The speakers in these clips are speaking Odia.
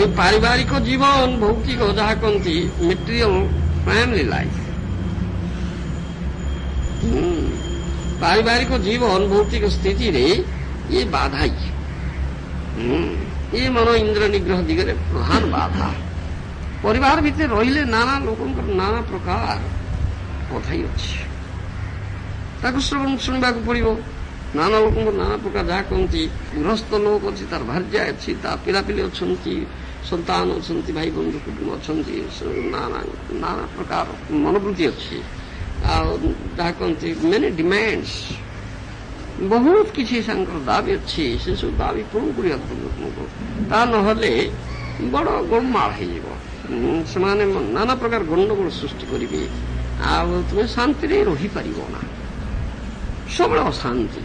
ପୁଣି ପାରିବାରିକ ଜୀବନ ଭୌତିକ ଯାହା କହନ୍ତି ମେଟେରିଆଲ ଫ୍ୟାମିଲି ଲାଇଫ, ପାରିବାରିକ ଜୀବନ ଭୌତିକ ସ୍ଥିତିରେ ଇଏ ବାଧା, ଇଏ ମନ ଇନ୍ଦ୍ର ନିଗ୍ରହ ଦିଗରେ ପ୍ରଧାନ ବାଧା। ପରିବାର ଭିତରେ ରହିଲେ ନାନା ଲୋକଙ୍କର ନାନା ପ୍ରକାର କଥା ଅଛି, ତାକୁ ଶୁଣିବାକୁ ପଡିବ। ନାନା ଲୋକଙ୍କ ନାନା ପ୍ରକାର ଯାହା କହନ୍ତି ଗୃହସ୍ଥ ଲୋକ ଅଛି, ତାର ଭାର୍ଯ୍ୟା ଅଛି, ତା ପିଲାପିଲି ଅଛନ୍ତି, ସନ୍ତାନ ଅଛନ୍ତି, ଭାଇ ବନ୍ଧୁ କୁଟୁମ୍ବ ଅଛନ୍ତି, ନାନା ପ୍ରକାର ମନୋବୃତ୍ତି ଅଛି। ଆଉ ଯାହା କହନ୍ତି ମେନି ଡିମାଣ୍ଡସ୍, ବହୁତ କିଛି ତାଙ୍କର ଦାବି ଅଛି। ସେସବୁ ଦାବି ପୂରଣ କରିବାକୁ ପଡ଼ିବ ତୁମକୁ, ତା ନହେଲେ ବଡ଼ ଗୋଳମାଳ ହେଇଯିବ। ସେମାନେ ନାନା ପ୍ରକାର ଗଣ୍ଡଗୋଳ ସୃଷ୍ଟି କରିବେ, ଆଉ ତୁମେ ଶାନ୍ତିରେ ରହିପାରିବ ନା, ସବୁବେଳେ ଅଶାନ୍ତି।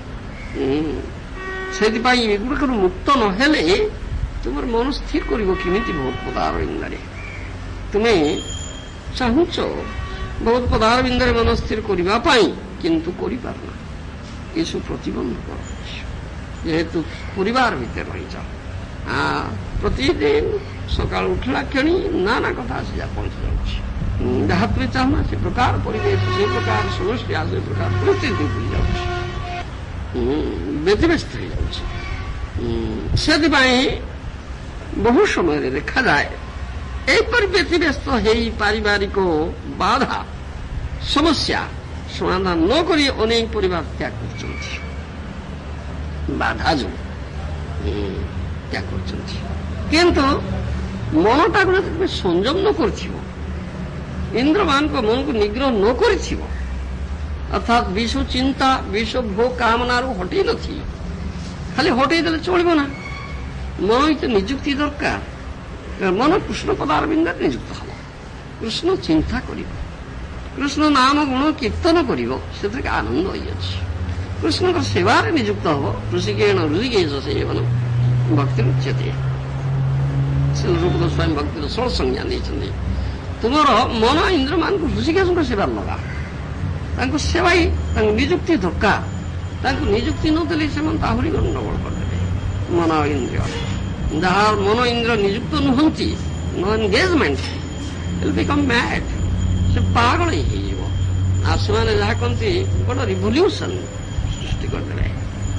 ସେଥିପାଇଁ ଏଗୁଡିକରୁ ମୁକ୍ତ ନହେଲେ ତୁମର ମନ ସ୍ଥିର କରିବ କେମିତି ବହୁତ ପଦାରବିନ୍ଦରେ। ତୁମେ ଚାହୁଁଛ ବହୁତ ପଦାରବିନ୍ଦରେ ମନ ସ୍ଥିର କରିବା ପାଇଁ, କିନ୍ତୁ କରିପାରୁନା। ଏସବୁ ପ୍ରତିବନ୍ଧକ ଅଛି, ଯେହେତୁ ପରିବାର ଭିତରେ ରହିଛ। ପ୍ରତିଦିନ ସକାଳୁ ଉଠିଲା କ୍ଷଣି ନାନା କଥା ଆସି ଯା ପହଞ୍ଚି ଯାଉଛି। ଯାହା ତୁମେ ଚାହୁଁନା ସେ ପ୍ରକାର ପରିବେଶ, ସେ ପ୍ରକାର ସମସ୍ୟା, ସେ ପ୍ରକାର ପରିସ୍ଥିତି ଭୁଲି ଯାଉଛି, ବ୍ୟତିବ୍ୟସ୍ତ ହେଇଯାଉଛି। ସେଥିପାଇଁ ବହୁ ସମୟରେ ଦେଖାଯାଏ ଏପରି ବ୍ୟତିବ୍ୟସ୍ତ ହେଇ ପାରିବାରିକ ବାଧା ସମସ୍ୟା ସମାଧାନ ନ କରି ଅନେକ ପରିବାର ତ୍ୟାଗ କରୁଛନ୍ତି, ବାଧା ଯୋଗୁଁ ତ୍ୟାଗ କରୁଛନ୍ତି। କିନ୍ତୁ ମନଟାକୁ ଯଦି ତୁମେ ସଂଯମ ନ କରିଥିବ, ଇନ୍ଦ୍ରମାନଙ୍କ ମନକୁ ନିଗ୍ରହ ନ କରିଥିବ, ଅର୍ଥାତ୍ ବିଷ ଚିନ୍ତା ବିଷ ଭୋଗ କାମନାରୁ ହଟେଇ ନଥିବ, ଖାଲି ହଟେଇ ଦେଲେ ଚଳିବ ନା। ମନ ଭିତରେ ନିଯୁକ୍ତି ଦରକାର। ମନ କୃଷ୍ଣ ପଦାରବିନ୍ଦରେ ନିଯୁକ୍ତ ହେବ, କୃଷ୍ଣ ଚିନ୍ତା କରିବ, କୃଷ୍ଣ ନାମ ଗୁଣ କୀର୍ତ୍ତନ କରିବ, ସେଥିରେ ଆନନ୍ଦ ହୋଇଅଛି। କୃଷ୍ଣଙ୍କ ସେବାରେ ନିଯୁକ୍ତ ହେବ। ଋଷିକେଣ ଋଷିକେଶ ସେବନ ଭକ୍ତି ଉଚ୍ୟତେ। ରୂପ ଗୋସ୍ୱାମୀ ଭକ୍ତିର ଷୋଳ ସଂଜ୍ଞା ଦେଇଛନ୍ତି। ତୁମର ମନ ଇନ୍ଦ୍ରମାନଙ୍କୁ ଋଷିକେଶଙ୍କ ସେବାରେ ଲଗା, ତାଙ୍କୁ ସେବାଇ ତାଙ୍କୁ ନିଯୁକ୍ତି ଦରକାର। ତାଙ୍କୁ ନିଯୁକ୍ତି ନଦେଲେ ସେମାନେ ଆହୁରି ଗଣ୍ଡଗୋଳ କରିଦେବେ। ମନ ଇନ୍ଦ୍ରିୟ ଯାହା ମନ ଇନ୍ଦ୍ର ନିଯୁକ୍ତ ନୁହନ୍ତି, ନ ଏନଗେଜମେଣ୍ଟ, will become mad, ସେ ପାଗଳ ହେଇଯିବ। ଆଉ ସେମାନେ ଯାହା କହନ୍ତି ବଡ଼ ରିଭଲ୍ୟୁସନ ସୃଷ୍ଟି କରିଦେବେ।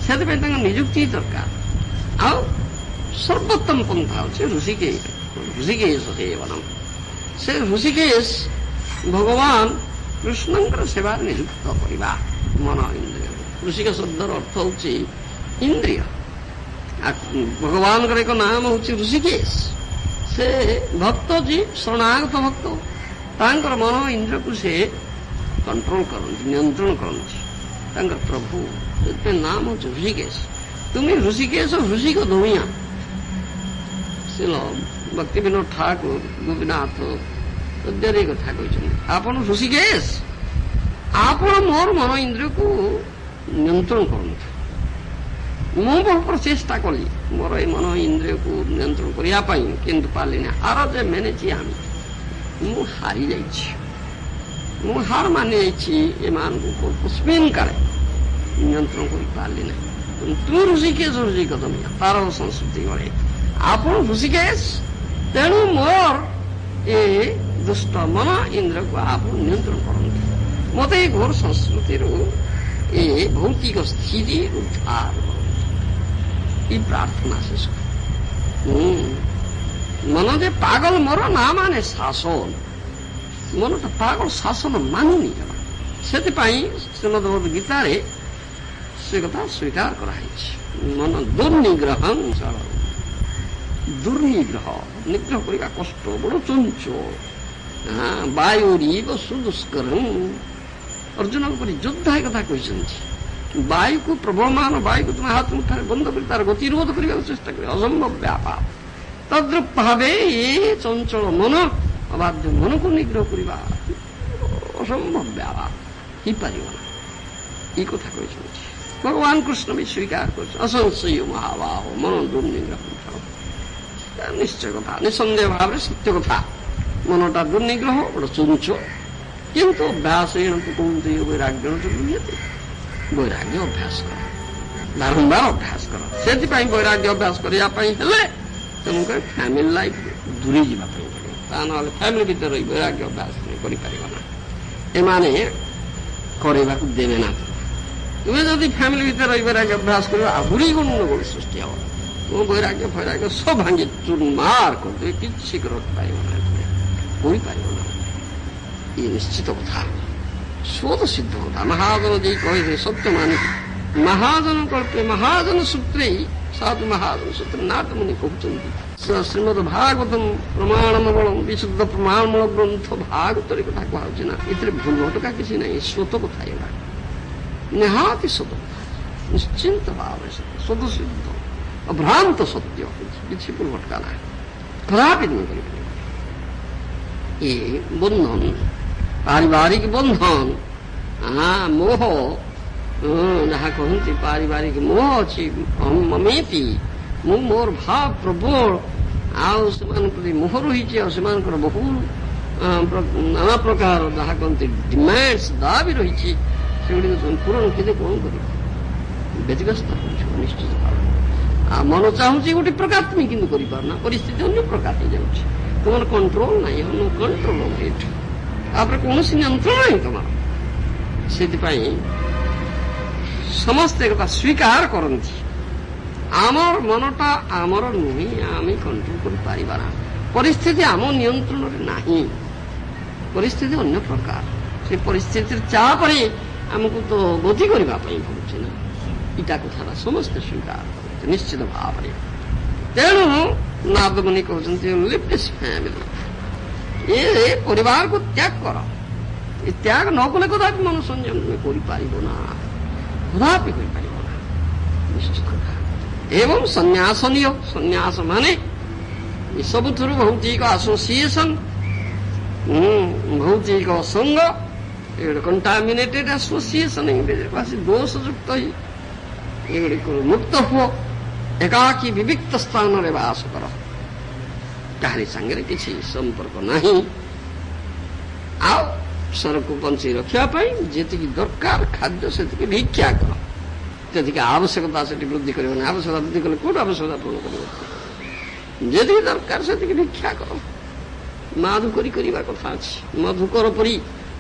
ସେଥିପାଇଁ ତାଙ୍କ ନିଯୁକ୍ତି ଦରକାର। ଆଉ ସର୍ବୋତ୍ତମ ପନ୍ଥା ହେଉଛି ଋଷିକେଶ ସେବନ। ସେ ଋଷିକେଶ ଭଗବାନ କୃଷ୍ଣଙ୍କର ସେବାରେ ନିଯୁକ୍ତ କରିବା ମନ ଇନ୍ଦ୍ରିୟ। ଋଷିକ ଶବ୍ଦର ଅର୍ଥ ହେଉଛି ଇନ୍ଦ୍ରିୟ। ଭଗବାନଙ୍କର ଏକ ନାମ ହେଉଛି ଋଷିକେଶ। ସେ ଭକ୍ତ ଯିଏ ଶରଣାଗତ ଭକ୍ତ, ତାଙ୍କର ମନ ଇନ୍ଦ୍ରକୁ ସେ କଣ୍ଟ୍ରୋଲ କରନ୍ତି, ନିୟନ୍ତ୍ରଣ କରନ୍ତି, ତାଙ୍କର ପ୍ରଭୁ। ସେଥିପାଇଁ ନାମ ହେଉଛି ଋଷିକେଶ। ତୁମେ ଋଷିକେଶ ଋଷିକ ଧୋଇଆ। ଶିଳ ଭକ୍ତି ବିନୋଦ ଠାକୁର ଗୋପୀନାଥ ପଦ୍ୟରେ କଥା କହିଛନ୍ତି, ଆପଣ ଋଷିକେଶ, ଆପଣ ମୋର ମନ ଇନ୍ଦ୍ରିୟକୁ ନିୟନ୍ତ୍ରଣ କରନ୍ତୁ। ମୁଁ ବହୁ ପ୍ରଚେଷ୍ଟା କଲି ମୋର ଏଇ ମନ ଇନ୍ଦ୍ରିୟକୁ ନିୟନ୍ତ୍ରଣ କରିବା ପାଇଁ, କିନ୍ତୁ ପାରିଲିନି। ହାର ଯେ ମେନେଛି ଆମେ, ମୁଁ ହାରି ଯାଇଛି, ମୁଁ ହାର ମାନି ଯାଇଛି। ଏମାନଙ୍କୁ ପୁଷ୍ପିନ କାଳେ ନିୟନ୍ତ୍ରଣ କରିପାରିଲି ନାହିଁ। ତୁ ଋଷିକେଶ ଋଷିକ ତମେ ତାର ସଂସ୍କୃତି ଗଳେ, ଆପଣ ଋଷିକେଶ, ତେଣୁ ମୋର ଏ ଦୁଷ୍ଟ ମନ ଇନ୍ଦ୍ରକୁ ଆପଣ ନିୟନ୍ତ୍ରଣ କରନ୍ତୁ। ମତେ ଏ ଘୋର ସଂସ୍କୃତିରୁ ଏ ଭୌତିକ ସ୍ଥିତି ଉଦ୍ଧାର କରନ୍ତୁ। ଏ ପ୍ରାର୍ଥନା ଶେଷ। ମନ ଯେ ପାଗଳ ମୋର ନା ମାନେ ଶାସନ, ମନଟା ପାଗଳ ଶାସନ ମାନୁନି ଜମା। ସେଥିପାଇଁ ଶ୍ରୀମଦ ଭଗବତ ଗୀତାରେ ସେ କଥା ସ୍ୱୀକାର କରାଯାଇଛି। ମନ ଦୁର୍ନିଗ୍ରହ, ଦୁର୍ନିଗ୍ରହ ନିଗ୍ରହ କରିବା କଷ୍ଟ, ବଡ଼ ଚଞ୍ଚଳ। ବାୟୁରୀବ ସୁଦୁଷ୍କରଂ, ଅର୍ଜୁନଙ୍କ ପରି ଯୋଦ୍ଧା ଏ କଥା କହିଛନ୍ତି। ବାୟୁକୁ ପ୍ରବଳମାନ ବାୟୁକୁ ତୁମେ ହାତ ମୁଠାରେ ବନ୍ଦ କରି ତାର ଗତିରୋଧ କରିବାକୁ ଚେଷ୍ଟା କରେ, ଅସମ୍ଭବ ବ୍ୟାପାର। ତଦ୍ରୂପ ଭାବେ ଏ ଚଞ୍ଚଳ ମନ, ଅବାଧ୍ୟ ମନକୁ ନିଗ୍ରହ କରିବା ଅସମ୍ଭବ ବ୍ୟାପାର, ହେଇପାରିବ ନା। এই কথা କହିଛନ୍ତି ଭଗବାନ କୃଷ୍ଣ ବି ସ୍ୱୀକାର କରୁଛନ୍ତି। ଅସଂଶୟ ମହାବାହ ମନ ଦୁର୍ନିଗ୍ରହ ନିଶ୍ଚୟ କଥା, ନିଃସନ୍ଦେହ ଭାବରେ ସତ୍ୟ କଥା। ମନଟା ଦୁର୍ନିଗ୍ରହ ଗୋଟେ ଚଞ୍ଚ, କିନ୍ତୁ ଅଭ୍ୟାସ କୁହନ୍ତି ବୈରାଗ୍ୟ ନିହାତି। ବୈରାଗ୍ୟ ଅଭ୍ୟାସ କର, ବାରମ୍ବାର ଅଭ୍ୟାସ କର। ସେଥିପାଇଁ ବୈରାଗ୍ୟ ଅଭ୍ୟାସ କରିବା ପାଇଁ ହେଲେ ତେଣୁକରି ଫ୍ୟାମିଲି ଲାଇଫ୍ ଦୂରେଇ ଯିବା ପାଇଁ ପଡ଼ିବ। ତା ନହେଲେ ଫ୍ୟାମିଲି ଭିତରେ ରହି ବୈରାଗ୍ୟ ଅଭ୍ୟାସ କରିପାରିବ ନା। ଏମାନେ କରିବାକୁ ଦେବେ ନା। ତୁମେ ଯଦି ଫ୍ୟାମିଲି ଭିତରେ ରହି ବୈରାଗ୍ୟ ଅଭ୍ୟାସ କରିବ ଆହୁରି ଗଣ୍ଡଗୋଳ ସୃଷ୍ଟି ହେବ। ତୁମ ବୈରାଗ୍ୟ ଫୈରାଗ୍ୟ ସବୁ ଭାଙ୍ଗି ଚୁରମାର କରିଦେବେ, କିଛି ରଖିପାରିବ ନାହିଁ, କରିପାରିବ ନା। ଇଏ ନିଶ୍ଚିତ କଥା, ସ୍ୱତ ସିଦ୍ଧ କଥା। ମହାଜନ ଯେ କହିଲେ ସତ୍ୟ ମାନି ମହାଜନ କଳ୍ପେ ମହାଜନ ସୂତ୍ରେ ସାଧୁ ମହାଜନ ସୂତ୍ରରେ ନାଟମୁନି କହୁଛନ୍ତି। ଶ୍ରୀମଦ ଭାଗବତମ ପ୍ରମାଣମୂଳ ବିଶୁଦ୍ଧ ପ୍ରମାଣମୂଳ ଗ୍ରନ୍ଥ ଭାଗବତରେ କଥା କୁହାଯାଉଛି ନା। ଏଥିରେ ଭୁଲ ଭଟକା କିଛି ନାହିଁ, ସ୍ୱତ କଥା ଏଗୁଡ଼ା ନିହାତି ସତ କଥା, ନିଶ୍ଚିନ୍ତ ଭାବରେ ସତ ସିଦ୍ଧ ଅଭ୍ରାନ୍ତ ସତ୍ୟ, କିଛି ଭୁଲ ଭଟକା ନାହିଁ, କଦାପି ତୁମେ କରିପାରିବ। ଏ ବନ୍ଧନ ପାରିବାରିକ ବନ୍ଧନ, ମୋହ, ଯାହା କହନ୍ତି ପାରିବାରିକ ମୋହ ଅଛି, ମମେତି ମୁଁ ମୋର ଭାବ ପ୍ରବଳ, ଆଉ ସେମାନଙ୍କ ମୋହ ରହିଛି, ଆଉ ସେମାନଙ୍କର ବହୁ ନାନା ପ୍ରକାର ଯାହା କହନ୍ତି ଡିମାଣ୍ଡସ ଦାବି ରହିଛି, ସେଗୁଡ଼ିକ ତୁମେ ପୂରଣ କେତେ କଣ କରିବ? ବ୍ୟତିବ୍ୟସ୍ତ କରୁଛ ନିଶ୍ଚିତ ଭାବରେ। ଆଉ ମନ ଚାହୁଁଛି ଗୋଟେ ପ୍ରକାର, ତୁମେ କିନ୍ତୁ କରିପାରୁନା, ପରିସ୍ଥିତି ଅନ୍ୟ ପ୍ରକାର ହେଇଯାଉଛି, ତୁମର କଣ୍ଟ୍ରୋଲ ନାହିଁ, ଅନ୍ୟ କଣ୍ଟ୍ରୋଲ ଏଠୁ, ତାପରେ କୌଣସି ନିୟନ୍ତ୍ରଣ ନାହିଁ ତମର। ସେଥିପାଇଁ ସମସ୍ତେ କଥା ସ୍ୱୀକାର କରନ୍ତି, ଆମର ମନଟା ଆମର ନୁହେଁ, ଆମେ କଣ୍ଟ୍ରୋଲ କରିପାରିବା ନା, ପରିସ୍ଥିତି ଆମ ନିୟନ୍ତ୍ରଣରେ ନାହିଁ, ପରିସ୍ଥିତି ଅନ୍ୟ ପ୍ରକାର। ସେ ପରିସ୍ଥିତିର ଚାପରେ ଆମକୁ ତ ଗତି କରିବା ପାଇଁ ପଡୁଛି ନା, ଏଇଟା କଥାଟା ସମସ୍ତେ ସ୍ୱୀକାର କରନ୍ତି ନିଶ୍ଚିତ ଭାବରେ। ତେଣୁ ନାରଦମୁନି କହୁଛନ୍ତି ଲିଭ୍ ଦିସ୍ ଫ୍ୟାମିଲି, ଏ ପରିବାରକୁ ତ୍ୟାଗ କର। ଏ ତ୍ୟାଗ ନ କଲେ କଦାପି ମନ ସଂଯମ ତୁମେ କରିପାରିବ ନା, କଦାପି କରିପାରିବ ନା, ନିଶ୍ଚିତ କଥା। ଏବଂ ସନ୍ନ୍ୟାସ ନିଅ, ସନ୍ନ୍ୟାସ ମାନେ ଏସବୁଥିରୁ ଭୌତିକ ଆସୋସିଏସନ, ଭୌତିକ ସଙ୍ଗ, ଏଗୁଡେ କଣ୍ଟାମିନେଟେଡ ଆସୋସିଏସନ, ଦୋଷଯୁକ୍ତ ଏଗୁଡ଼ିକରୁ ମୁକ୍ତ ହୁଅ, ଏକାକୀ ବିବିକ୍ତ ସ୍ଥାନରେ ବାସ କର, କାହାରି ସାଙ୍ଗରେ କିଛି ସମ୍ପର୍କ ନାହିଁ। ଆଉ ଶରୀରକୁ ବଞ୍ଚେଇ ରଖିବା ପାଇଁ ଯେତିକି ଦରକାର ଖାଦ୍ୟ ସେତିକି ଭିକ୍ଷା କର, ଯେତିକି ଆବଶ୍ୟକତା ସେଠି ବୃଦ୍ଧି କରିବନି, ଆବଶ୍ୟକତା ବୃଦ୍ଧି କଲେ କୋଉଠି ଆବଶ୍ୟକତା ପୂରଣ କରିବ? ଯେତିକି ଦରକାର ସେତିକି ଭିକ୍ଷା କର। ମାଧୁକରୀ କରିବା କଥା ଅଛି, ମଧୁକର ପରି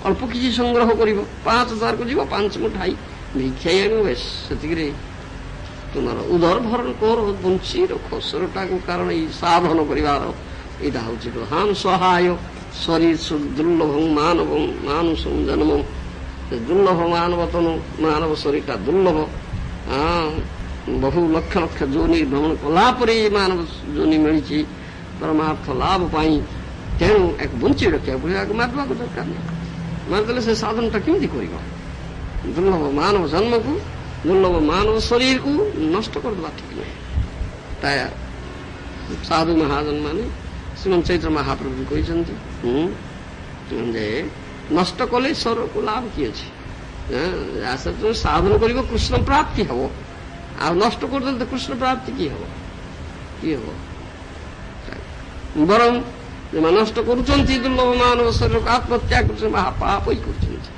ଅଳ୍ପ କିଛି ସଂଗ୍ରହ କରିବ, 5 ଦ୍ୱାରକୁ ଯିବ, 5 ମୁଠାଇ ଭିକ୍ଷାଇ ଆଣିବ, ବେଶ ସେତିକିରେ ତୁମର ଉଦର ଭରଣ କର, ବଞ୍ଚି ରଖ ଶରୀରଟାକୁ। କାରଣ ଏଇ ସାଧନ କରିବାର ଏଇଟା ହଉଛି ପ୍ରଧାନ ସହାୟ। ଶରୀର ଦୁର୍ଲଭ ମାନସ ଜନ୍ମ, ଦୁର୍ଲଭ ମାନବ ତନୁ, ମାନବ ଶରୀରଟା ଦୁର୍ଲଭ, ବହୁ ଲକ୍ଷ ଲକ୍ଷ ଯୋନି ଭ୍ରମଣ କଲା ପରେ ମାନବ ଯୋନି ମିଳିଛି ପରମାର୍ଥ ଲାଭ ପାଇଁ। ତେଣୁ ଏକୁ ବଞ୍ଚି ରଖିବାକୁ ପଡ଼ିବ, ଏହାକୁ ମାରିବାକୁ ଦରକାର ନାହିଁ। ମାରିଦେଲେ ସେ ସାଧନଟା କେମିତି କରିବ? ଦୁର୍ଲଭ ମାନବ ଜନ୍ମକୁ, ଦୁର୍ଲଭ ମାନବ ଶରୀରକୁ ନଷ୍ଟ କରିଦେବା ଠିକ ନୁହେଁ। ତା ସାଧୁ ମହାଜନ ମାନେ ଶ୍ରୀମନ୍ତ ଚୈତ୍ର ମହାପ୍ରଭୁ କହିଛନ୍ତି ଯେ ନଷ୍ଟ କଲେ ଶରୀରକୁ ଲାଭ କି ଅଛି? ସାଧନ କରିବ କୃଷ୍ଣ ପ୍ରାପ୍ତି ହବ, ଆଉ ନଷ୍ଟ କରିଦେଲେ ତ କୃଷ୍ଣ ପ୍ରାପ୍ତି କି ହବ? ବରଂ ଯେମାନେ ନଷ୍ଟ କରୁଛନ୍ତି ଦୁର୍ଲଭ ମାନବ ଶରୀରକୁ, ଆତ୍ମହତ୍ୟା କରୁଛନ୍ତି, ମହାପାପ ହିଁ କରୁଛନ୍ତି,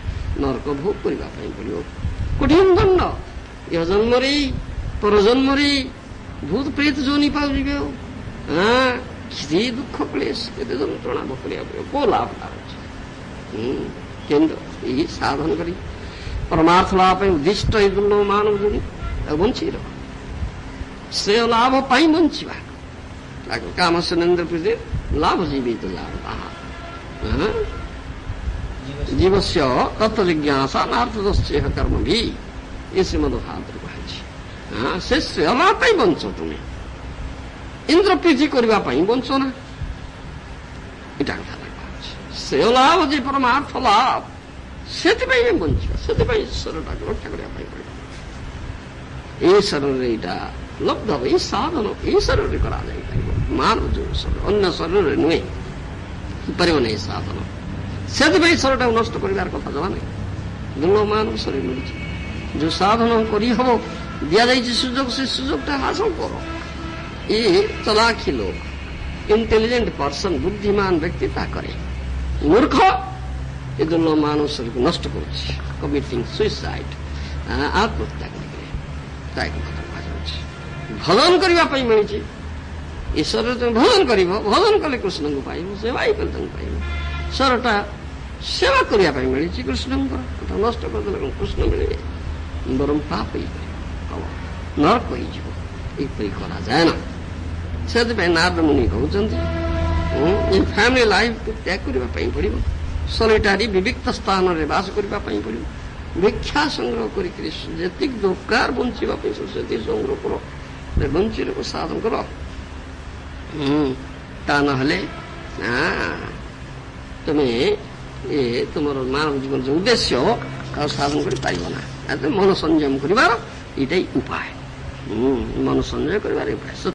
ନରକ ଭୋଗ କରିବା ପାଇଁ ପଡ଼ିବ, କଠିନ ଦଣ୍ଡ, ଏ ଜନ୍ମରେ ପରଜନ୍ମରେ ଭୂତ ପ୍ରେତ ଯୋନି ପାଉଯିବେ, କେତେ ଦୁଃଖ କ୍ଲେଶ, କେତେ ଯନ୍ତ୍ରଣା ଭୋଗ କରିବାକୁ ପଡ଼ିବ, କୋଉ ଲାଭ ଅଛି? କିନ୍ତୁ ଏଇ ସାଧନ କରି ପରମାର୍ଥ ଲାଭ ପାଇଁ ଉଦ୍ଦିଷ୍ଟ ଏ ଦୁର୍ଲଭ ମାନବ ଯୋନି ଆଉ ବଞ୍ଚି ରହ, ସେ ଲାଭ ପାଇଁ ବଞ୍ଚିବା, କାମ ସୁନେନ୍ଦ୍ର ପ୍ରୀତି ଲାଭ ଜୀବିତ ଲାଭ ଜୀବସ୍ୟ ତତ୍ତ୍ୱ ଜିଜ୍ଞାସା ନାର୍ଥଦସ୍ୟ କର୍ମ ବି, ଏ ଶ୍ରୀମଦ ଭାଗବତରେ କୁହାଯାଇଛି। ସେ ଶ୍ରେୟ ଲାଭ ପାଇଁ ବଞ୍ଚ, ତୁମେ ଇନ୍ଦ୍ର ପ୍ରୀତି କରିବା ପାଇଁ ବଞ୍ଚ ନା, ଏଇଟା କଥା କୁହାଯାଇଛି। ଶ୍ରେୟ ଲାଭ ଯେ ପରମାର୍ଥ ଲାଭ, ସେଥିପାଇଁ ଆମେ ବଞ୍ଚିବା, ସେଥିପାଇଁ ଈଶ୍ୱରଟାକୁ ରକ୍ଷା କରିବା ପାଇଁ ପଡ଼ିବ। ଏଇ ଶରୀରରେ ଏଇଟା ଲବ୍ଧ ହବ, ଏଇ ସାଧନ ଏଇ ଶରୀରରେ କରାଯାଇପାରିବ, ମାନବ ଯୋଉ ଶରୀର, ଅନ୍ୟ ଶରୀରରେ ନୁହେଁ, ପାରିବ ନାହିଁ ସାଧନ। ସେଥିପାଇଁ ଶରୀରଟାକୁ ନଷ୍ଟ କରିବାର କଥା ଜମା ନାହିଁ। ଦୁର୍ଲଭ ମାନବ ଶରୀର ମିଳିଛି, ଯୋଉ ସାଧନ କରିହବ, ଦିଆଯାଇଛି ସୁଯୋଗ, ସେ ସୁଯୋଗଟା ହାସଲ କର। ଏ ଚଲାଖି ଲୋକ, ଇଣ୍ଟେଲିଜେଣ୍ଟ ପର୍ସନ, ବୁଦ୍ଧିମାନ ବ୍ୟକ୍ତି ତା କରେ। ମୂର୍ଖ ଏ ଦୁର୍ଲଭ ମାନବ ଶରୀରକୁ ନଷ୍ଟ କରୁଛି, କମିଟିଂ ସୁଇସାଇଡ୍, ଆତ୍ମହତ୍ୟା କରିବେ, ତା କଥା କୁହାଯାଉଛି। ଭଜନ କରିବା ପାଇଁ ମିଳିଛି, ଈଶ୍ୱର ତମେ ଭଜନ କରିବ, ଭଜନ କଲେ କୃଷ୍ଣଙ୍କୁ ପାଇବ, ସେବା ହିଁ କଲେ ତାଙ୍କୁ ପାଇବ। ଈଶ୍ୱରଟା ସେବା କରିବା ପାଇଁ ମିଳିଛି କୃଷ୍ଣଙ୍କର, ନଷ୍ଟ କରିଦେଲେ କଣ କୃଷ୍ଣ ମିଳିବେ? ବରଂ ପାପ ହେଇପାରିବ, ନରକ ହେଇଯିବ। ଏପରି କରାଯାଏ ନା। ସେଥିପାଇଁ ନାରଦ ମୁନି କହୁଛନ୍ତି ଏ ଫ୍ୟାମିଲି ଲାଇଫକୁ ତ୍ୟାଗ କରିବା ପାଇଁ ପଡ଼ିବ, ସଲିଟାରୀ ବିବିକ୍ତ ସ୍ଥାନରେ ବାସ କରିବା ପାଇଁ ପଡ଼ିବ, ଭିକ୍ଷା ସଂଗ୍ରହ କରିକି ଯେତିକି ଦରକାର ବଞ୍ଚିବା ପାଇଁ ସେତିକି ସଂଗ୍ରହ କର, ବଞ୍ଚିବାକୁ ସାଧନ କର। ତା ନହେଲେ ତୁମେ ତୁମର ମାନବ ଜୀବନ ଯୋଉ ଉଦ୍ଦେଶ୍ୟ ଆଉ ସାଧନ କରିପାରିବ ନା। ମନ ସଂଯମ କରିବାର ଏଇଟା ଉପାୟ, ମନ ସଂଯମ କରିବାର ଉପାୟ।